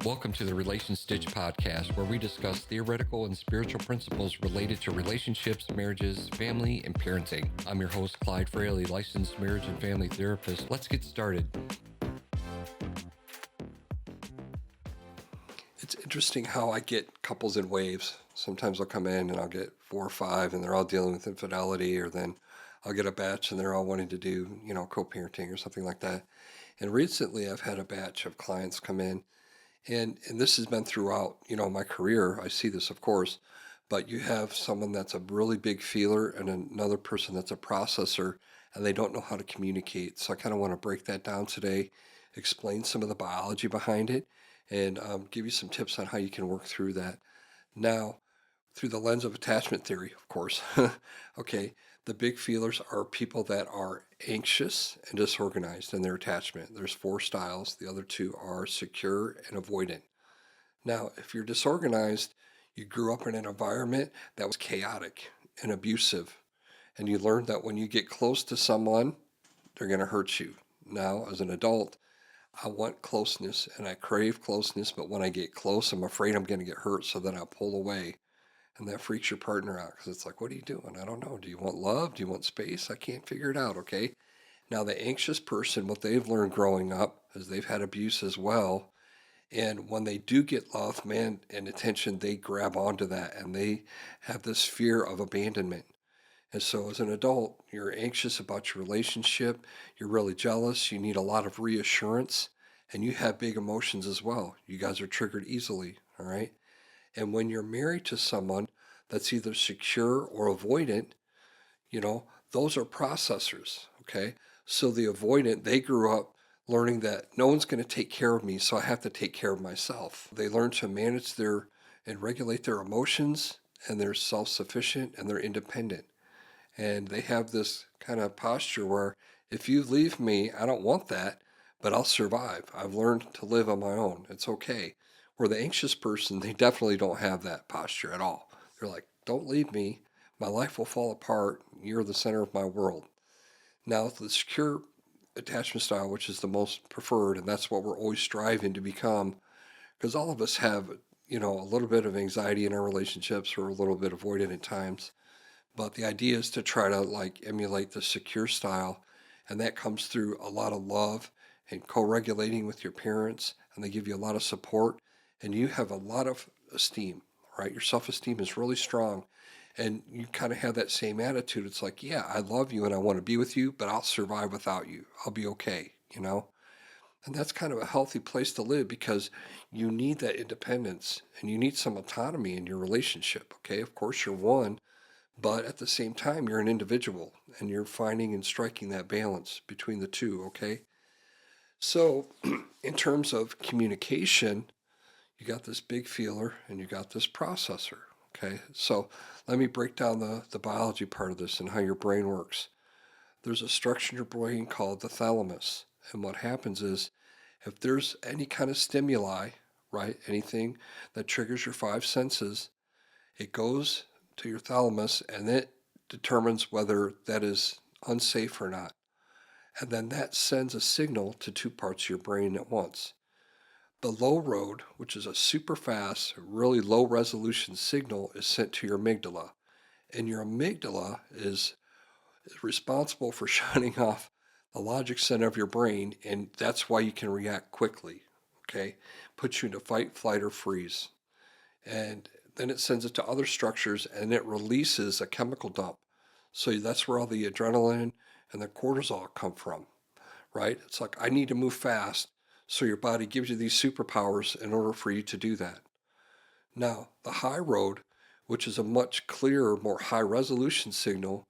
Welcome to the Relation Stitch podcast, where we discuss theoretical and spiritual principles related to relationships, marriages, family, and parenting. I'm your host, Clyde Fraley, licensed marriage and family therapist. Let's get started. It's interesting how I get couples in waves. Sometimes I'll come in and I'll get 4 or 5 and they're all dealing with infidelity, or then I'll get a batch and they're all wanting to do, co-parenting or something like that. And recently I've had a batch of clients come in. And this has been throughout, my career. I see this, of course, but you have someone that's a really big feeler and another person that's a processor, and they don't know how to communicate. So I kind of want to break that down today, explain some of the biology behind it, and give you some tips on how you can work through that. Now, through the lens of attachment theory, of course. Okay, the big feelers are people that are anxious and disorganized in their attachment. There's 4 styles. The other 2 are secure and avoidant. Now, if you're disorganized, you grew up in an environment that was chaotic and abusive, and you learned that when you get close to someone, they're going to hurt you. Now, as an adult, I want closeness and I crave closeness, but when I get close, I'm afraid I'm going to get hurt, so then I pull away. And that freaks your partner out because it's like, what are you doing? I don't know. Do you want love? Do you want space? I can't figure it out, okay? Now, the anxious person, what they've learned growing up is they've had abuse as well. And when they do get love, man, and attention, they grab onto that and they have this fear of abandonment. And so as an adult, you're anxious about your relationship. You're really jealous. You need a lot of reassurance. And you have big emotions as well. You guys are triggered easily, all right? And when you're married to someone that's either secure or avoidant, those are processors, okay? So the avoidant, they grew up learning that no one's going to take care of me, so I have to take care of myself. They learn to manage and regulate their emotions, and they're self-sufficient and they're independent. And they have this kind of posture where if you leave me, I don't want that, but I'll survive. I've learned to live on my own. It's okay. Where the anxious person, they definitely don't have that posture at all. They're like, don't leave me. My life will fall apart. You're the center of my world. Now, the secure attachment style, which is the most preferred, and that's what we're always striving to become, because all of us have, a little bit of anxiety in our relationships or a little bit avoidant at times. But the idea is to try to emulate the secure style, and that comes through a lot of love and co-regulating with your parents, and they give you a lot of support, and you have a lot of esteem, right? Your self-esteem is really strong, and you kind of have that same attitude. It's like, yeah, I love you and I want to be with you, but I'll survive without you. I'll be okay. And that's kind of a healthy place to live because you need that independence and you need some autonomy in your relationship, okay? Of course, you're one, but at the same time, you're an individual and you're finding and striking that balance between the two, okay? So, in terms of communication, you got this big feeler and you got this processor, okay? So, let me break down the biology part of this and how your brain works. There's a structure in your brain called the thalamus. And what happens is if there's any kind of stimuli, right, anything that triggers your 5 senses, it goes to your thalamus and it determines whether that is unsafe or not. And then that sends a signal to 2 parts of your brain at once. The low road, which is a super fast, really low resolution signal, is sent to your amygdala. And your amygdala is responsible for shutting off the logic center of your brain, and that's why you can react quickly, okay? Puts you into fight, flight, or freeze. And then it sends it to other structures and it releases a chemical dump. So that's where all the adrenaline and the cortisol come from, right? It's like, I need to move fast. So your body gives you these superpowers in order for you to do that. Now, the high road, which is a much clearer, more high resolution signal,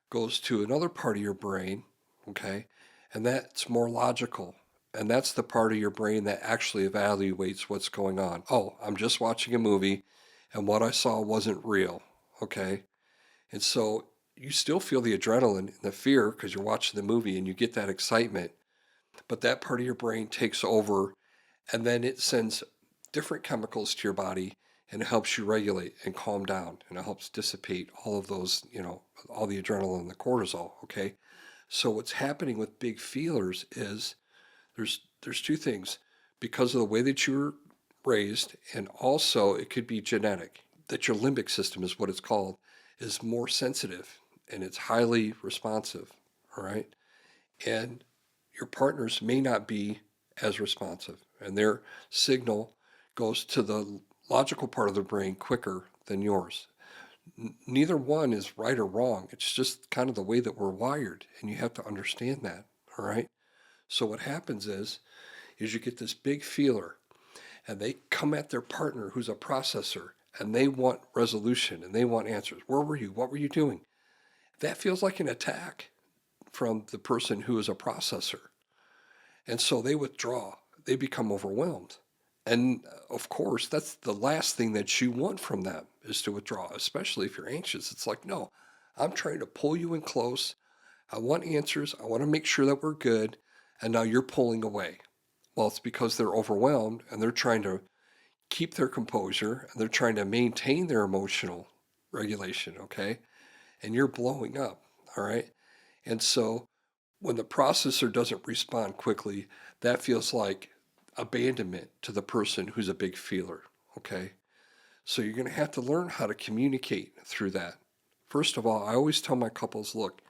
goes to another part of your brain, okay? And that's more logical. And that's the part of your brain that actually evaluates what's going on. Oh, I'm just watching a movie and what I saw wasn't real, okay? And so you still feel the adrenaline and the fear because you're watching the movie and you get that excitement. But that part of your brain takes over and then it sends different chemicals to your body and it helps you regulate and calm down and it helps dissipate all of those, all the adrenaline and the cortisol, okay? So what's happening with big feelers is there's 2 things. Because of the way that you're raised, and also it could be genetic, that your limbic system is what it's called, is more sensitive and it's highly responsive. All right. And your partners may not be as responsive, and their signal goes to the logical part of the brain quicker than yours. Neither one is right or wrong. It's just kind of the way that we're wired, and you have to understand that. All right. So what happens is you get this big feeler, and they come at their partner who's a processor, and they want resolution and they want answers. Where were you? What were you doing? That feels like an attack from the person who is a processor. And so they withdraw. They become overwhelmed. And of course, that's the last thing that you want from them is to withdraw, especially if you're anxious. It's like, no, I'm trying to pull you in close. I want answers. I want to make sure that we're good. And now you're pulling away. Well, it's because they're overwhelmed and they're trying to keep their composure and they're trying to maintain their emotional regulation, okay? And you're blowing up, all right? And so when the processor doesn't respond quickly, that feels like abandonment to the person who's a big feeler, okay? So you're going to have to learn how to communicate through that. First of all, I always tell my couples, look,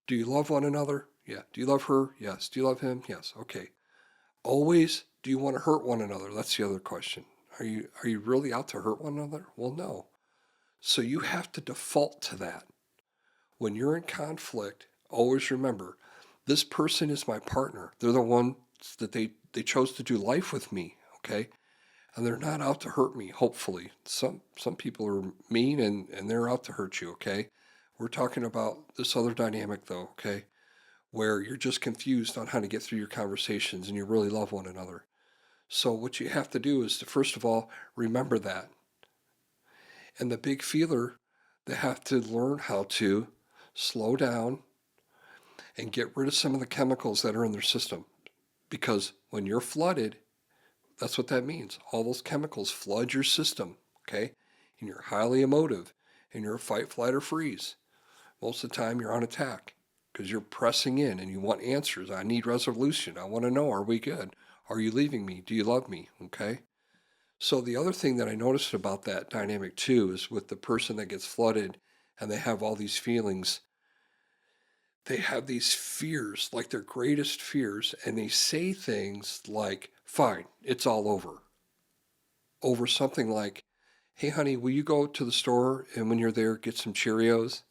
do you love one another? Yeah. Do you love her? Yes. Do you love him? Yes. Okay. Always, do you want to hurt one another? That's the other question. Are you really out to hurt one another? Well, no. So you have to default to that. When you're in conflict, always remember, this person is my partner. They're the ones that they chose to do life with me, okay? And they're not out to hurt me, hopefully. Some people are mean and they're out to hurt you, okay? We're talking about this other dynamic though, okay? Where you're just confused on how to get through your conversations and you really love one another. So what you have to do is to first of all remember that. And the big feeler, they have to learn how to slow down and get rid of some of the chemicals that are in their system. Because when you're flooded, that's what that means. All those chemicals flood your system, okay? And you're highly emotive and you're fight, flight, or freeze. Most of the time you're on attack because you're pressing in and you want answers. I need resolution. I want to know, are we good? Are you leaving me? Do you love me? Okay? So the other thing that I noticed about that dynamic too is with the person that gets flooded and they have all these feelings, they have these fears, like their greatest fears, and they say things like, fine, it's all over something like, hey, honey, will you go to the store and when you're there, get some Cheerios?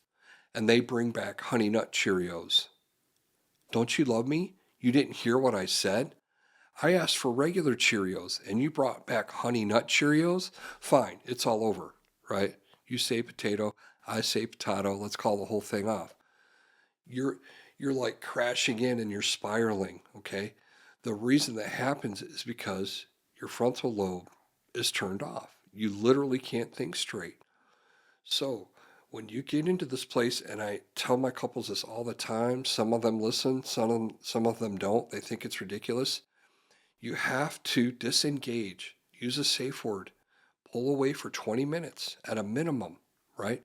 And they bring back Honey Nut Cheerios. Don't you love me? You didn't hear what I said? I asked for regular Cheerios and you brought back Honey Nut Cheerios? Fine, it's all over, right? You say potato, I say potato, let's call the whole thing off. You're you're like crashing in and you're spiraling, okay? The reason that happens is because your frontal lobe is turned off. You literally can't think straight. So, when you get into this place, and I tell my couples this all the time, some of them listen, some of them don't. They think it's ridiculous. You have to disengage. Use a safe word. Pull away for 20 minutes at a minimum, right?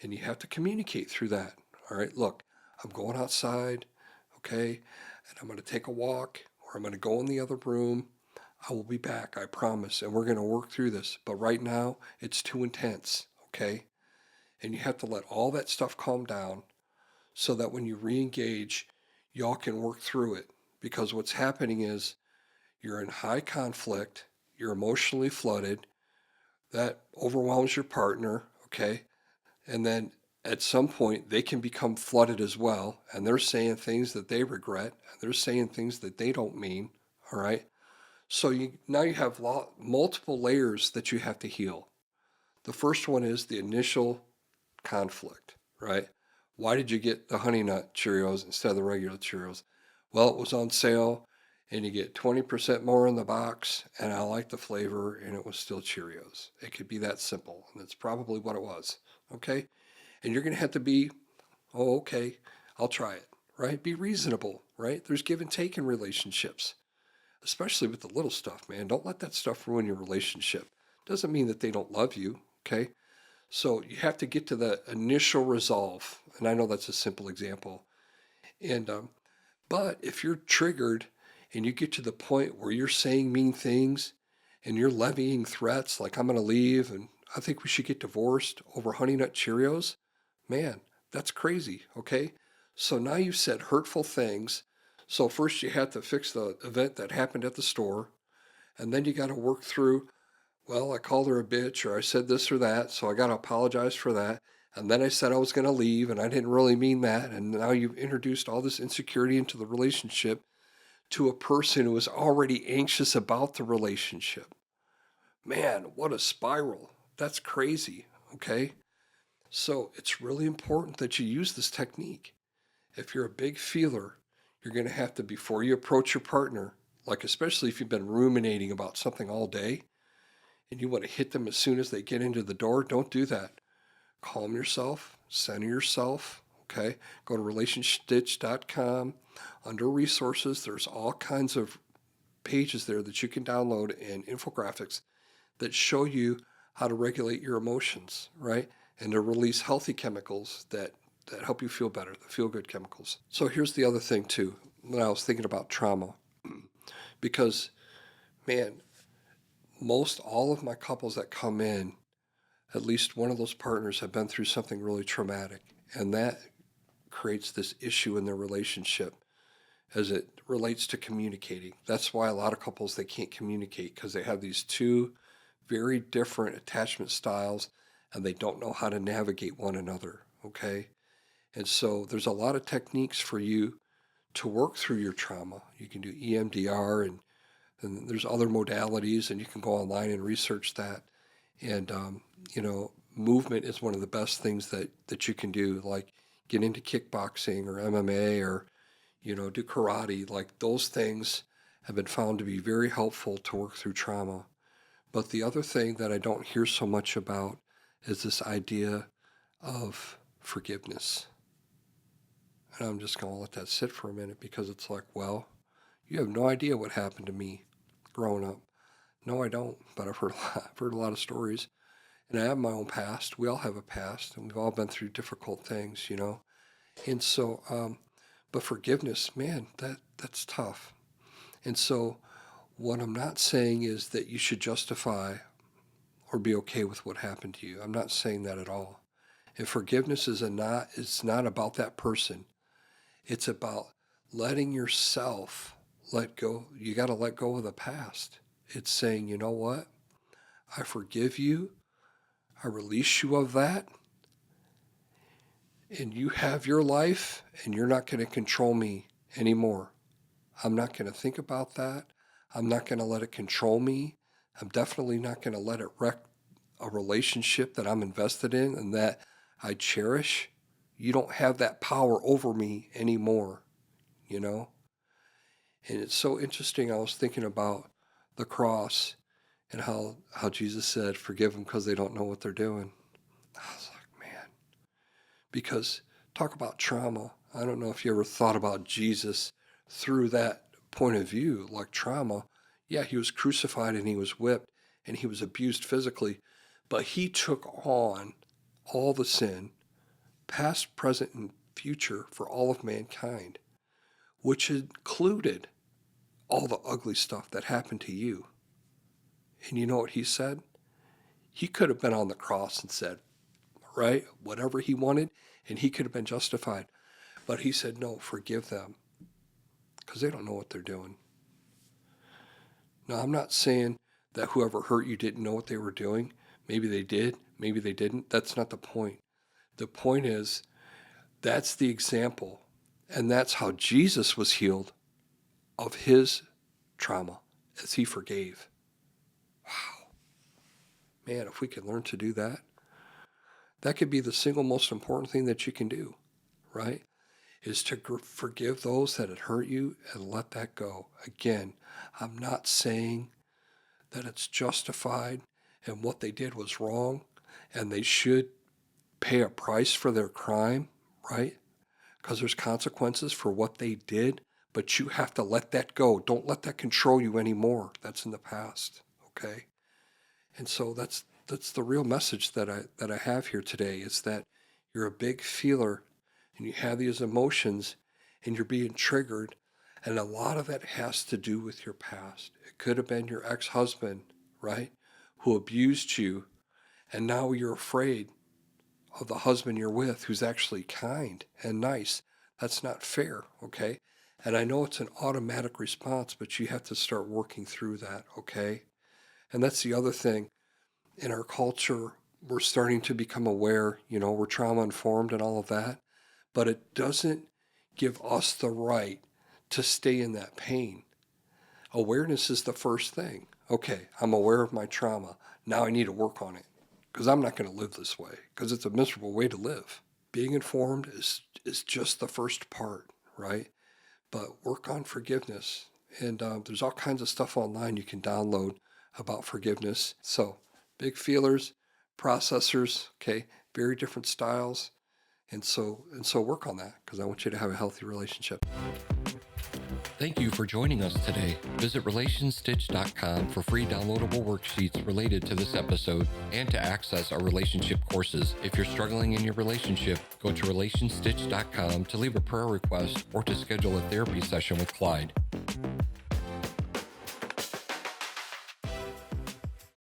And you have to communicate through that. All right, look, I'm going outside, okay, and I'm going to take a walk or I'm going to go in the other room. I will be back, I promise, and we're going to work through this. But right now, it's too intense, okay? And you have to let all that stuff calm down so that when you re-engage, y'all can work through it. Because what's happening is you're in high conflict, you're emotionally flooded, that overwhelms your partner, okay? And then at some point they can become flooded as well, and they're saying things that they regret, and they're saying things that they don't mean, all right? So now you have multiple layers that you have to heal. The first one is the initial conflict, right? Why did you get the Honey Nut Cheerios instead of the regular Cheerios? Well, it was on sale and you get 20% more in the box and I like the flavor and it was still Cheerios. It could be that simple and that's probably what it was, okay? And you're going to have to be, oh, okay, I'll try it, right? Be reasonable, right? There's give and take in relationships, especially with the little stuff, man. Don't let that stuff ruin your relationship. Doesn't mean that they don't love you, okay? So you have to get to the initial resolve, and I know that's a simple example. And but if you're triggered and you get to the point where you're saying mean things and you're levying threats like I'm going to leave and I think we should get divorced over Honey Nut Cheerios, man, that's crazy, okay? So now you've said hurtful things. So first you had to fix the event that happened at the store, and then you got to work through, well, I called her a bitch or I said this or that, so I got to apologize for that. And then I said I was going to leave and I didn't really mean that. And now you've introduced all this insecurity into the relationship to a person who is already anxious about the relationship. Man, what a spiral. That's crazy, okay? So it's really important that you use this technique. If you're a big feeler, you're going to have to, before you approach your partner, like especially if you've been ruminating about something all day and you want to hit them as soon as they get into the door, don't do that. Calm yourself, center yourself, okay? Go to relationstitch.com. Under resources, there's all kinds of pages there that you can download and infographics that show you how to regulate your emotions, right? And to release healthy chemicals that help you feel better, the feel good chemicals. So here's the other thing too, when I was thinking about trauma, because man, most all of my couples that come in, at least one of those partners have been through something really traumatic. And that creates this issue in their relationship as it relates to communicating. That's why a lot of couples, they can't communicate because they have these two very different attachment styles and they don't know how to navigate one another, okay? And so there's a lot of techniques for you to work through your trauma. You can do EMDR and there's other modalities and you can go online and research that. And, movement is one of the best things that you can do, like get into kickboxing or MMA or, do karate. Like those things have been found to be very helpful to work through trauma. But the other thing that I don't hear so much about is this idea of forgiveness. And I'm just going to let that sit for a minute because it's like, well, you have no idea what happened to me growing up. No, I don't, but I've heard a lot of stories. And I have my own past. We all have a past, and we've all been through difficult things. And so, but forgiveness, man, that's tough. And so, what I'm not saying is that you should justify or be okay with what happened to you. I'm not saying that at all. And forgiveness it's not about that person. It's about letting yourself let go. You got to let go of the past. It's saying, you know what? I forgive you. I release you of that. And you have your life and you're not going to control me anymore. I'm not going to think about that. I'm not going to let it control me. I'm definitely not going to let it wreck a relationship that I'm invested in and that I cherish. You don't have that power over me anymore, you know? And it's so interesting. I was thinking about the cross and how Jesus said, forgive them because they don't know what they're doing. I was like, man, because talk about trauma. I don't know if you ever thought about Jesus through that point of view, like trauma. Yeah, he was crucified and he was whipped and he was abused physically, but he took on all the sin, past, present, and future for all of mankind, which included all the ugly stuff that happened to you. And you know what he said? He could have been on the cross and said, right, whatever he wanted, and he could have been justified. But he said, no, forgive them because they don't know what they're doing. Now, I'm not saying that whoever hurt you didn't know what they were doing. Maybe they did, maybe they didn't. That's not the point. The point is, that's the example. And that's how Jesus was healed of his trauma as he forgave. Wow. Man, if we could learn to do that, that could be the single most important thing that you can do, right? Is to forgive those that had hurt you and let that go. Again, I'm not saying that it's justified and what they did was wrong and they should pay a price for their crime, right? Because there's consequences for what they did, but you have to let that go. Don't let that control you anymore. That's in the past, okay? And so that's the real message that I have here today is that you're a big feeler and you have these emotions and you're being triggered, and a lot of that has to do with your past. It could have been your ex-husband, right? Who abused you, and now you're afraid of the husband you're with who's actually kind and nice. That's not fair, okay? And I know it's an automatic response, but you have to start working through that, okay? And that's the other thing. In our culture, we're starting to become aware, we're trauma informed and all of that, but it doesn't give us the right to stay in that pain. Awareness is the first thing. Okay, I'm aware of my trauma. Now I need to work on it because I'm not going to live this way because it's a miserable way to live. Being informed is just the first part, right? But work on forgiveness. And there's all kinds of stuff online you can download about forgiveness. So big feelers, processors, okay, very different styles. And so work on that because I want you to have a healthy relationship. Thank you for joining us today. Visit relationstitch.com for free downloadable worksheets related to this episode and to access our relationship courses. If you're struggling in your relationship, go to relationstitch.com to leave a prayer request or to schedule a therapy session with Clyde.